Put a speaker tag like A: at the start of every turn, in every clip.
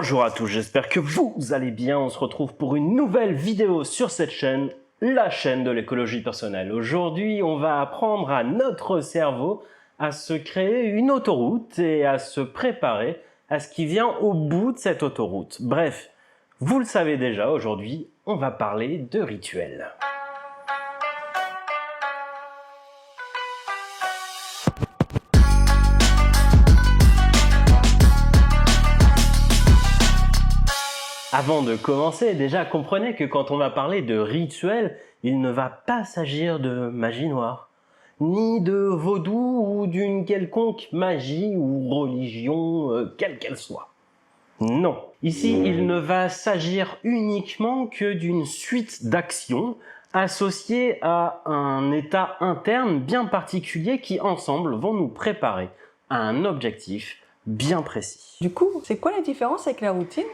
A: Bonjour à tous, j'espère que vous allez bien. On se retrouve pour une nouvelle vidéo sur cette chaîne, la chaîne de l'écologie personnelle. Aujourd'hui, on va apprendre à notre cerveau à se créer une autoroute et à se préparer à ce qui vient au bout de cette autoroute. Bref, vous le savez déjà, aujourd'hui, on va parler de rituels. Avant de commencer, déjà comprenez que quand on va parler de rituel, il ne va pas s'agir de magie noire, ni de vaudou ou d'une quelconque magie ou religion, quelle qu'elle soit. Non. Ici, il ne va s'agir uniquement que d'une suite d'actions associées à un état interne bien particulier qui, ensemble, vont nous préparer à un objectif bien précis.
B: Du coup, c'est quoi la différence avec la routine ?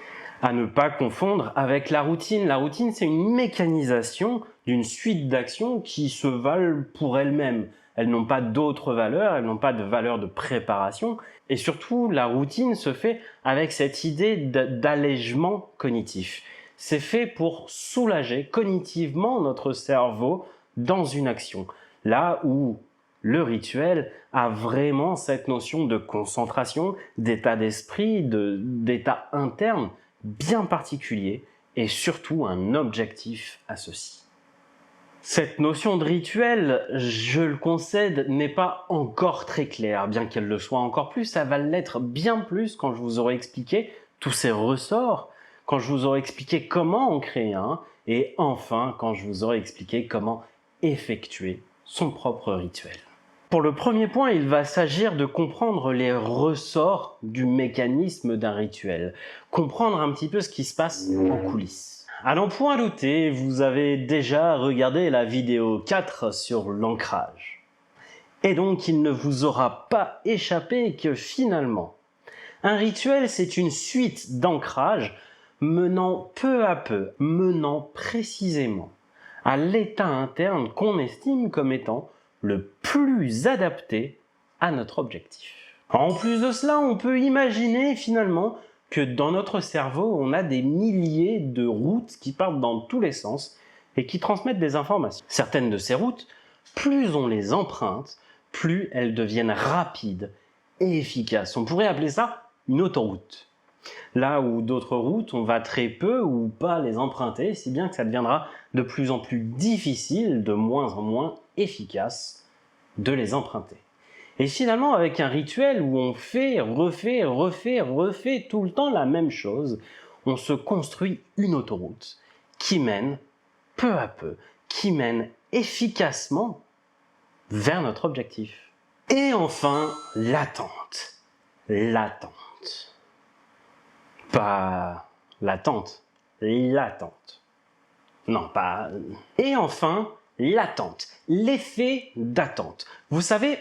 A: À ne pas confondre avec la routine. La routine, c'est une mécanisation d'une suite d'actions qui se valent pour elles-mêmes. Elles n'ont pas d'autres valeurs, elles n'ont pas de valeur de préparation. Et surtout, la routine se fait avec cette idée d'allègement cognitif. C'est fait pour soulager cognitivement notre cerveau dans une action. Là où le rituel a vraiment cette notion de concentration, d'état d'esprit, d'état interne, bien particulier et surtout un objectif à ceci. Cette notion de rituel, je le concède, n'est pas encore très claire, bien qu'elle le soit encore plus, ça va l'être bien plus quand je vous aurai expliqué tous ces ressorts, quand je vous aurai expliqué comment en créer un, et enfin quand je vous aurai expliqué comment effectuer son propre rituel. Pour le premier point, il va s'agir de comprendre les ressorts du mécanisme d'un rituel, comprendre un petit peu ce qui se passe en coulisses. À n'en point douter, vous avez déjà regardé la vidéo 4 sur l'ancrage. Et donc, il ne vous aura pas échappé que finalement, un rituel, c'est une suite d'ancrage menant peu à peu, menant précisément à l'état interne qu'on estime comme étant le plus adapté à notre objectif. En plus de cela, on peut imaginer finalement que dans notre cerveau, on a des milliers de routes qui partent dans tous les sens et qui transmettent des informations. Certaines de ces routes, plus on les emprunte, plus elles deviennent rapides et efficaces. On pourrait appeler ça une autoroute. Là où d'autres routes, on va très peu ou pas les emprunter, si bien que ça deviendra de plus en plus difficile, de moins en moins efficace de les emprunter. Et finalement, avec un rituel où on fait, refait tout le temps la même chose, on se construit une autoroute qui mène peu à peu, qui mène efficacement vers notre objectif. Et enfin, l'attente. L'attente. Pas l'attente, l'attente. Non, pas... Et enfin, l'attente, l'effet d'attente. Vous savez,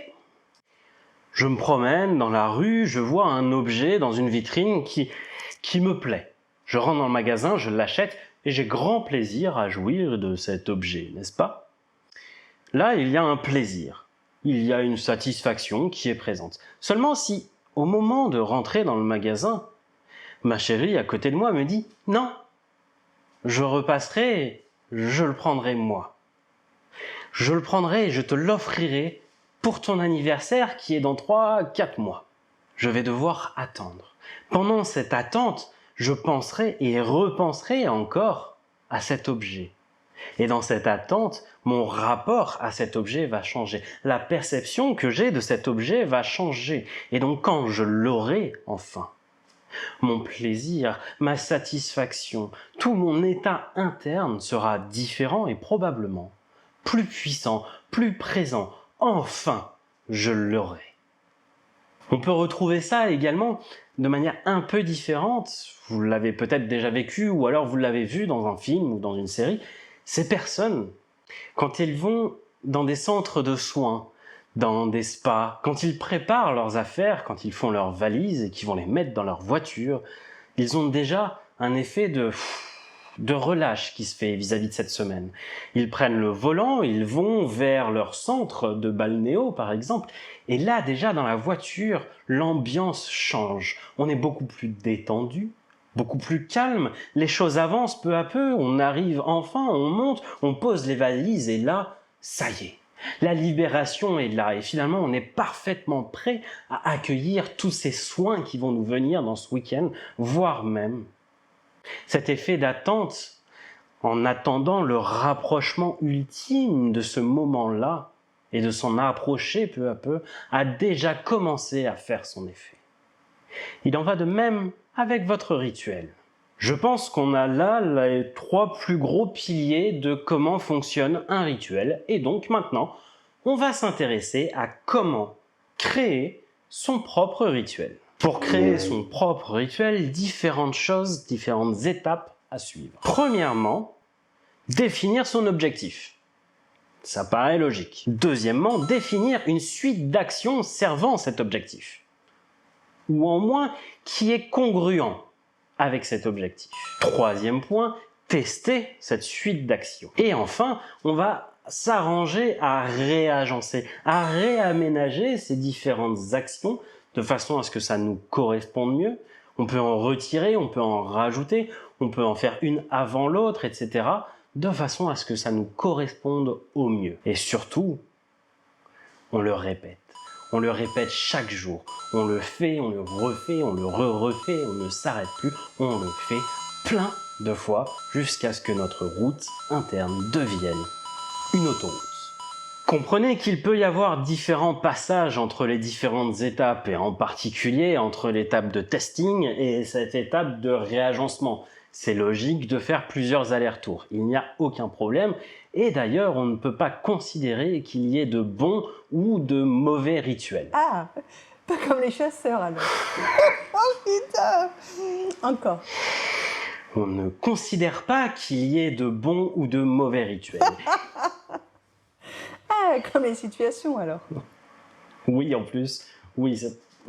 A: je me promène dans la rue, je vois un objet dans une vitrine qui me plaît. Je rentre dans le magasin, je l'achète et j'ai grand plaisir à jouir de cet objet, n'est-ce pas? Là, il y a un plaisir, il y a une satisfaction qui est présente. Seulement si, au moment de rentrer dans le magasin, ma chérie à côté de moi me dit « Non, je repasserai, je le prendrai moi. Je le prendrai et je te l'offrirai pour ton anniversaire qui est dans 3-4 mois. Je vais devoir attendre. Pendant cette attente, je penserai et repenserai encore à cet objet. Et dans cette attente, mon rapport à cet objet va changer. La perception que j'ai de cet objet va changer. Et donc quand je l'aurai enfin, mon plaisir, ma satisfaction, tout mon état interne sera différent et probablement plus puissant, plus présent. Enfin, je l'aurai. On peut retrouver ça également de manière un peu différente. Vous l'avez peut-être déjà vécu ou alors vous l'avez vu dans un film ou dans une série. Ces personnes, quand elles vont dans des centres de soins, dans des spas, quand ils préparent leurs affaires, quand ils font leurs valises et qu'ils vont les mettre dans leur voiture, ils ont déjà un effet de relâche qui se fait vis-à-vis de cette semaine. Ils prennent le volant, ils vont vers leur centre de balnéo par exemple, et là déjà dans la voiture, l'ambiance change. On est beaucoup plus détendu, beaucoup plus calme, les choses avancent peu à peu, on arrive enfin, on monte, on pose les valises et là, ça y est, la libération est là et finalement on est parfaitement prêt à accueillir tous ces soins qui vont nous venir dans ce week-end, voire même cet effet d'attente en attendant le rapprochement ultime de ce moment-là et de s'en approcher peu à peu, a déjà commencé à faire son effet. Il en va de même avec votre rituel. Je pense qu'on a là les 3 plus gros piliers de comment fonctionne un rituel et donc maintenant, on va s'intéresser à comment créer son propre rituel. Pour créer son propre rituel, différentes choses, différentes étapes à suivre. Premièrement, définir son objectif. Ça paraît logique. Deuxièmement, définir une suite d'actions servant cet objectif. Ou en moins, qui est congruent avec cet objectif. Troisième point, tester cette suite d'actions. Et enfin, on va s'arranger à réagencer, à réaménager ces différentes actions de façon à ce que ça nous corresponde mieux. On peut en retirer, on peut en rajouter, on peut en faire une avant l'autre, etc. de façon à ce que ça nous corresponde au mieux. Et surtout, on le répète. On le répète chaque jour. On le fait, on le refait, on le refait, on ne s'arrête plus. On le fait plein de fois jusqu'à ce que notre route interne devienne une autoroute. Comprenez qu'il peut y avoir différents passages entre les différentes étapes et en particulier entre l'étape de testing et cette étape de réagencement. C'est logique de faire plusieurs allers-retours, il n'y a aucun problème et d'ailleurs on ne peut pas considérer qu'il y ait de bons ou de mauvais rituels.
B: Ah, pas comme les chasseurs alors. Oh putain. Encore.
A: On ne considère pas qu'il y ait de bons ou de mauvais rituels.
B: Ah, comme les situations alors.
A: Oui, en plus, oui,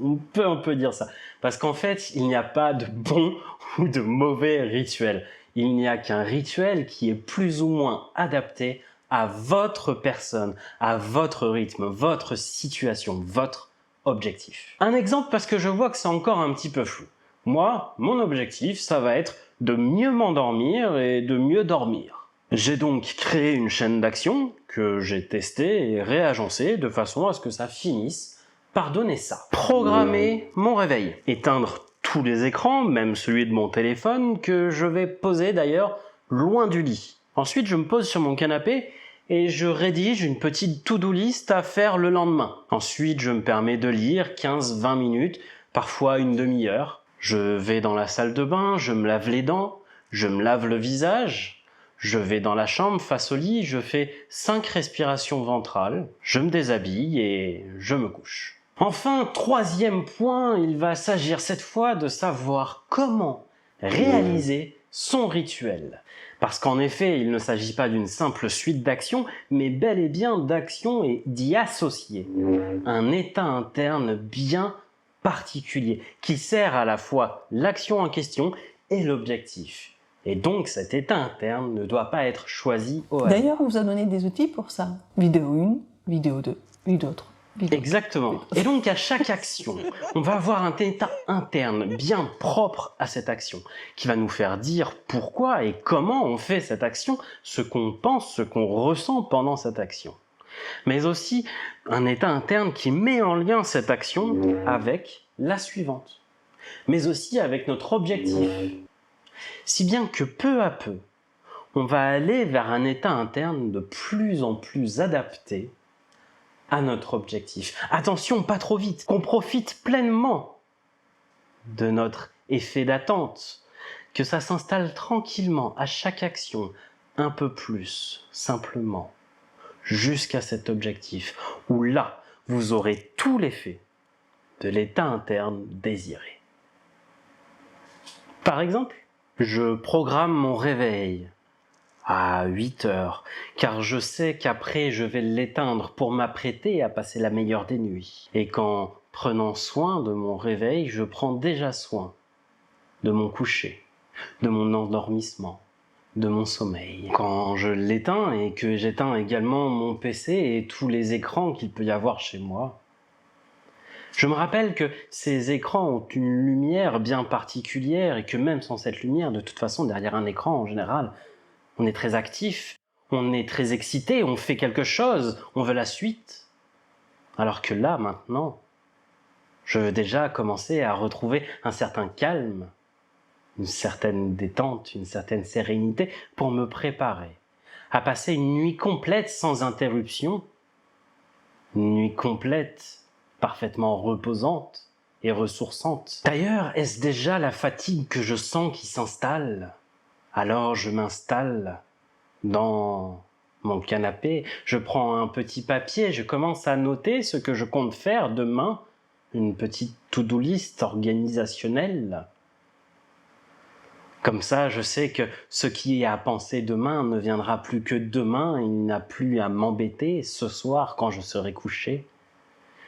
A: on peut dire ça. Parce qu'en fait, il n'y a pas de bon ou de mauvais rituel. Il n'y a qu'un rituel qui est plus ou moins adapté à votre personne, à votre rythme, votre situation, votre objectif. Un exemple parce que je vois que c'est encore un petit peu flou. Moi, mon objectif, ça va être de mieux m'endormir et de mieux dormir. J'ai donc créé une chaîne d'actions que j'ai testée et réagencée de façon à ce que ça finisse par donner ça. Programmer mon réveil. Éteindre tous les écrans, même celui de mon téléphone, que je vais poser d'ailleurs loin du lit. Ensuite, je me pose sur mon canapé et je rédige une petite to-do list à faire le lendemain. Ensuite, je me permets de lire 15-20 minutes, parfois une demi-heure. Je vais dans la salle de bain, je me lave les dents, je me lave le visage, je vais dans la chambre face au lit, je fais 5 respirations ventrales, je me déshabille et je me couche. Enfin, troisième point, il va s'agir cette fois de savoir comment réaliser son rituel. Parce qu'en effet, il ne s'agit pas d'une simple suite d'actions, mais bel et bien d'actions et d'y associer un état interne bien particulier qui sert à la fois l'action en question et l'objectif. Et donc cet état interne ne doit pas être choisi au hasard.
B: D'ailleurs, on vous a donné des outils pour ça. Vidéo 1, vidéo 2, vidéo 3.
A: Exactement. Et donc à chaque action, on va avoir un état interne bien propre à cette action qui va nous faire dire pourquoi et comment on fait cette action, ce qu'on pense, ce qu'on ressent pendant cette action. Mais aussi un état interne qui met en lien cette action avec la suivante, mais aussi avec notre objectif. Si bien que peu à peu, on va aller vers un état interne de plus en plus adapté à notre objectif. Attention, pas trop vite, qu'on profite pleinement de notre effet d'attente, que ça s'installe tranquillement à chaque action, un peu plus, simplement, jusqu'à cet objectif, où là, vous aurez tout l'effet de l'état interne désiré. Par exemple, je programme mon réveil à 8 heures, car je sais qu'après je vais l'éteindre pour m'apprêter à passer la meilleure des nuits. Et qu'en prenant soin de mon réveil, je prends déjà soin de mon coucher, de mon endormissement, de mon sommeil. Quand je l'éteins et que j'éteins également mon PC et tous les écrans qu'il peut y avoir chez moi, Je me rappelle que ces écrans ont une lumière bien particulière et que même sans cette lumière, de toute façon, derrière un écran, en général, on est très actif, on est très excité, on fait quelque chose, on veut la suite. Alors que là, maintenant, je veux déjà commencer à retrouver un certain calme, une certaine détente, une certaine sérénité pour me préparer à passer une nuit complète sans interruption, une nuit complète parfaitement reposante et ressourçante. D'ailleurs, est-ce déjà la fatigue que je sens qui s'installe? Alors je m'installe dans mon canapé, je prends un petit papier, je commence à noter ce que je compte faire demain, une petite to-do list organisationnelle. Comme ça, je sais que ce qui est à penser demain ne viendra plus que demain, il n'a plus à m'embêter ce soir quand je serai couché.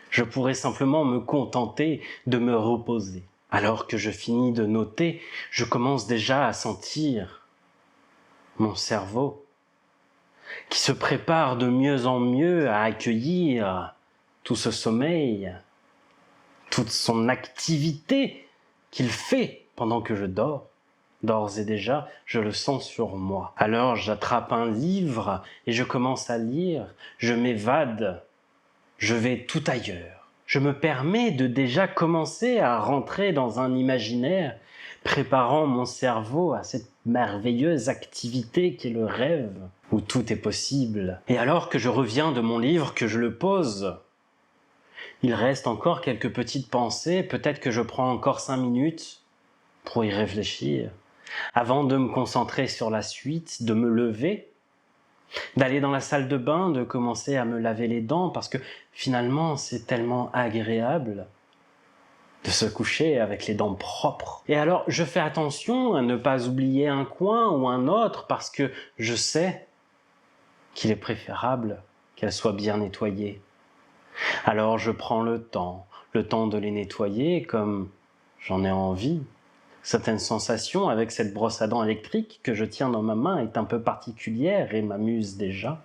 A: Je pourrais simplement me contenter de me reposer. Alors que je finis de noter, je commence déjà à sentir mon cerveau qui se prépare de mieux en mieux à accueillir tout ce sommeil, toute son activité qu'il fait pendant que je dors. D'ores et déjà, je le sens sur moi. Alors j'attrape un livre et je commence à lire, je m'évade, je vais tout ailleurs. Je me permets de déjà commencer à rentrer dans un imaginaire, préparant mon cerveau à cette merveilleuse activité qu'est le rêve, où tout est possible. Et alors que je reviens de mon livre, que je le pose, il reste encore quelques petites pensées, peut-être que je prends encore 5 minutes pour y réfléchir, avant de me concentrer sur la suite, de me lever, d'aller dans la salle de bain, de commencer à me laver les dents, parce que finalement c'est tellement agréable de se coucher avec les dents propres. Et alors je fais attention à ne pas oublier un coin ou un autre, parce que je sais qu'il est préférable qu'elles soient bien nettoyées. Alors je prends le temps de les nettoyer comme j'en ai envie. Certaines sensations avec cette brosse à dents électrique que je tiens dans ma main est un peu particulière et m'amuse déjà.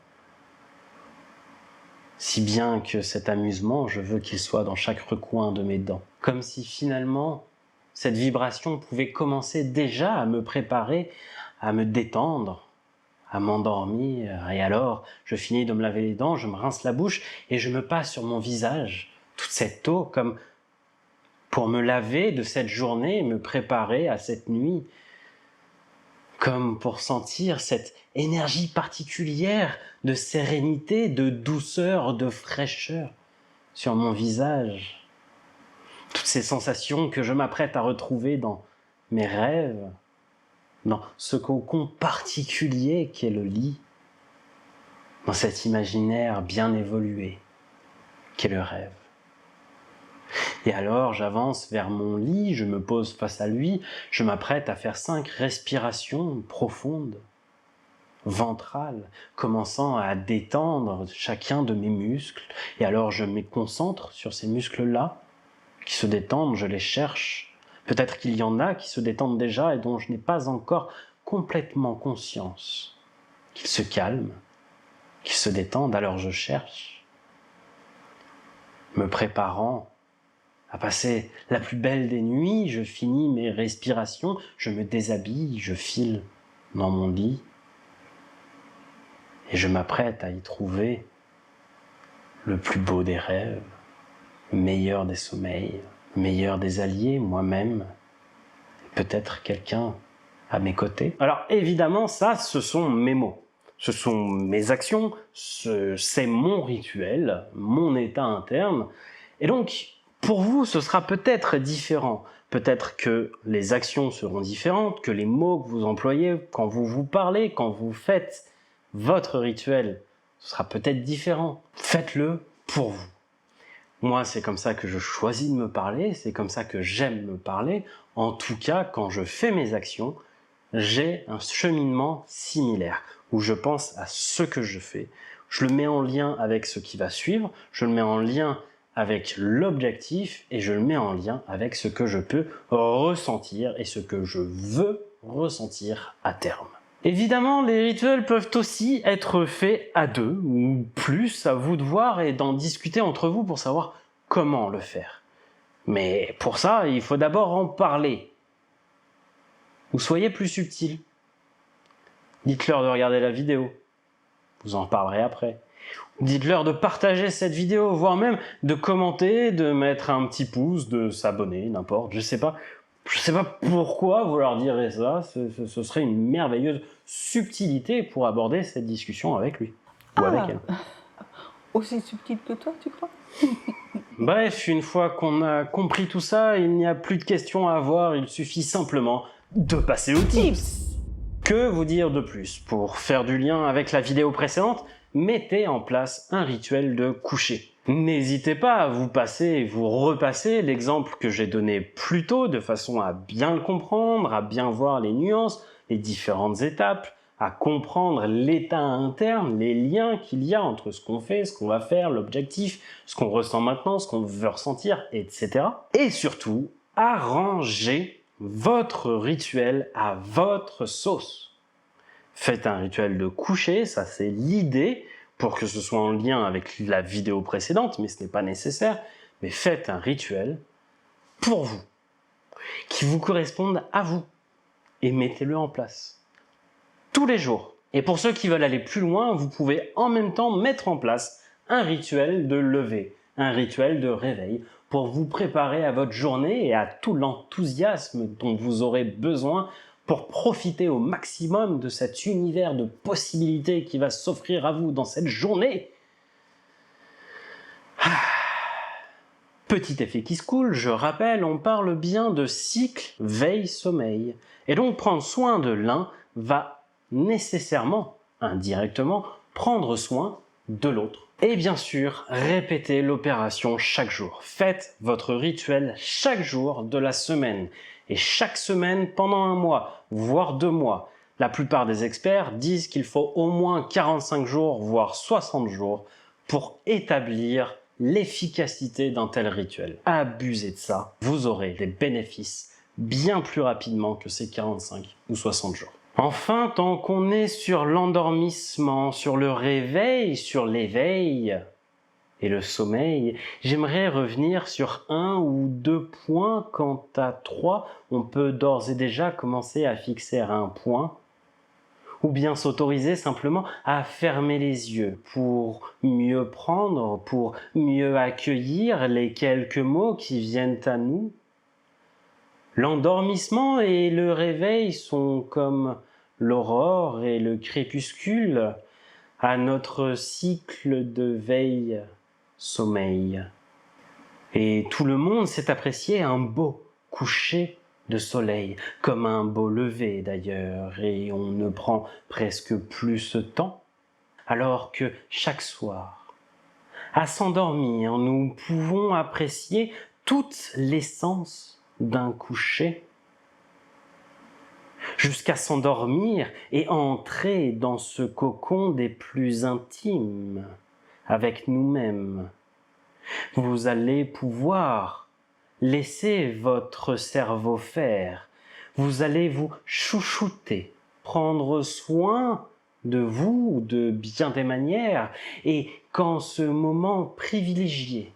A: Si bien que cet amusement, je veux qu'il soit dans chaque recoin de mes dents. Comme si finalement, cette vibration pouvait commencer déjà à me préparer, à me détendre, à m'endormir. Et alors, je finis de me laver les dents, je me rince la bouche et je me passe sur mon visage toute cette eau comme pour me laver de cette journée et me préparer à cette nuit, comme pour sentir cette énergie particulière de sérénité, de douceur, de fraîcheur sur mon visage. Toutes ces sensations que je m'apprête à retrouver dans mes rêves, dans ce cocon particulier qu'est le lit, dans cet imaginaire bien évolué qu'est le rêve. Et alors j'avance vers mon lit, je me pose face à lui, je m'apprête à faire 5 respirations profondes, ventrales, commençant à détendre chacun de mes muscles. Et alors je me concentre sur ces muscles-là qui se détendent, je les cherche. Peut-être qu'il y en a qui se détendent déjà et dont je n'ai pas encore complètement conscience. Qu'ils se calment, qu'ils se détendent, alors je cherche, me préparant à passer la plus belle des nuits, je finis mes respirations, je me déshabille, je file dans mon lit et je m'apprête à y trouver le plus beau des rêves, le meilleur des sommeils, le meilleur des alliés, moi-même, peut-être quelqu'un à mes côtés. Alors évidemment, ça, ce sont mes mots, ce sont mes actions, c'est mon rituel, mon état interne, et donc pour vous, ce sera peut-être différent. Peut-être que les actions seront différentes, que les mots que vous employez quand vous vous parlez, quand vous faites votre rituel, ce sera peut-être différent. Faites-le pour vous. Moi, c'est comme ça que je choisis de me parler, c'est comme ça que j'aime me parler. En tout cas, quand je fais mes actions, j'ai un cheminement similaire, où je pense à ce que je fais, je le mets en lien avec ce qui va suivre, je le mets en lien avec l'objectif et je le mets en lien avec ce que je peux ressentir et ce que je veux ressentir à terme. Évidemment, les rituels peuvent aussi être faits à 2 ou plus, à vous de voir et d'en discuter entre vous pour savoir comment le faire. Mais pour ça, il faut d'abord en parler. Ou soyez plus subtil. Dites-leur de regarder la vidéo. Vous en parlerez après. Dites-leur de partager cette vidéo, voire même de commenter, de mettre un petit pouce, de s'abonner, n'importe, je sais pas. Je sais pas pourquoi vous leur direz ça, ce serait une merveilleuse subtilité pour aborder cette discussion avec lui. Ou avec elle.
B: Aussi subtil que toi, tu crois?
A: Bref, une fois qu'on a compris tout ça, il n'y a plus de questions à avoir, il suffit simplement de passer aux tips. Que vous dire de plus? Pour faire du lien avec la vidéo précédente, mettez en place un rituel de coucher. N'hésitez pas à vous passer et vous repasser l'exemple que j'ai donné plus tôt de façon à bien le comprendre, à bien voir les nuances, les différentes étapes, à comprendre l'état interne, les liens qu'il y a entre ce qu'on fait, ce qu'on va faire, l'objectif, ce qu'on ressent maintenant, ce qu'on veut ressentir, etc. Et surtout, arrangez votre rituel à votre sauce. Faites un rituel de coucher, ça c'est l'idée, pour que ce soit en lien avec la vidéo précédente, mais ce n'est pas nécessaire. Mais faites un rituel pour vous, qui vous corresponde à vous, et mettez-le en place. Tous les jours. Et pour ceux qui veulent aller plus loin, vous pouvez en même temps mettre en place un rituel de lever, un rituel de réveil, pour vous préparer à votre journée et à tout l'enthousiasme dont vous aurez besoin pour profiter au maximum de cet univers de possibilités qui va s'offrir à vous dans cette journée. Petit effet qui se coule, je rappelle, on parle bien de cycle veille-sommeil. Et donc prendre soin de l'un va nécessairement, indirectement, prendre soin de l'autre. Et bien sûr, répétez l'opération chaque jour. Faites votre rituel chaque jour de la semaine. Et chaque semaine pendant 1 mois, voire 2 mois. La plupart des experts disent qu'il faut au moins 45 jours, voire 60 jours, pour établir l'efficacité d'un tel rituel. Abusez de ça, vous aurez des bénéfices bien plus rapidement que ces 45 ou 60 jours. Enfin, tant qu'on est sur l'endormissement, sur le réveil, sur l'éveil et le sommeil, j'aimerais revenir sur 1 ou 2 points. Quant à 3, on peut d'ores et déjà commencer à fixer un point, ou bien s'autoriser simplement à fermer les yeux pour mieux prendre, pour mieux accueillir les quelques mots qui viennent à nous. L'endormissement et le réveil sont comme l'aurore et le crépuscule à notre cycle de veille-sommeil. Et tout le monde sait apprécier un beau coucher de soleil, comme un beau lever d'ailleurs, et on ne prend presque plus ce temps, alors que chaque soir, à s'endormir, nous pouvons apprécier toute l'essence d'un coucher, jusqu'à s'endormir et entrer dans ce cocon des plus intimes avec nous-mêmes. Vous allez pouvoir laisser votre cerveau faire. Vous allez vous chouchouter, prendre soin de vous de bien des manières, et quand ce moment privilégié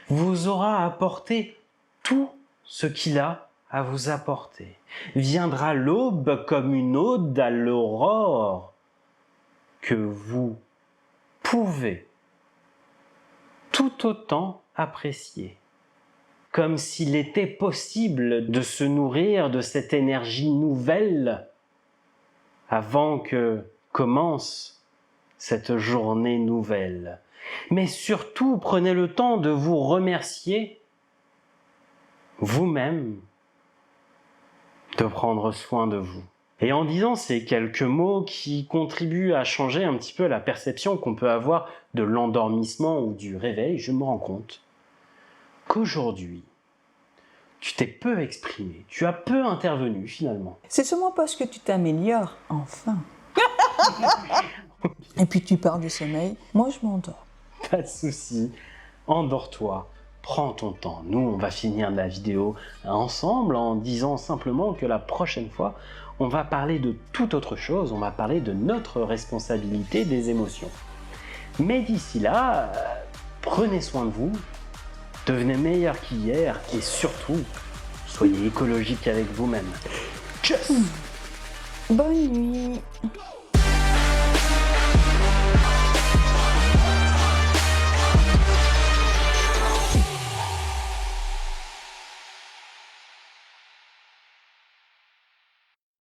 A: vous aura apporté tout ce qu'il a à vous apporter, viendra l'aube comme une ode à l'aurore que vous pouvez tout autant apprécier. Comme s'il était possible de se nourrir de cette énergie nouvelle avant que commence cette journée nouvelle. Mais surtout, prenez le temps de vous remercier vous-même, de prendre soin de vous. Et en disant ces quelques mots qui contribuent à changer un petit peu la perception qu'on peut avoir de l'endormissement ou du réveil, je me rends compte qu'aujourd'hui, tu t'es peu exprimé, tu as peu intervenu finalement.
B: C'est sûrement parce que tu t'améliores, enfin. Et puis tu parles du sommeil, moi je m'endors.
A: Pas de souci, endors-toi, prends ton temps. Nous, on va finir la vidéo ensemble en disant simplement que la prochaine fois, on va parler de toute autre chose, on va parler de notre responsabilité des émotions. Mais d'ici là, prenez soin de vous, devenez meilleur qu'hier et surtout, soyez écologique avec vous-même. Tchuss.
B: Bonne nuit.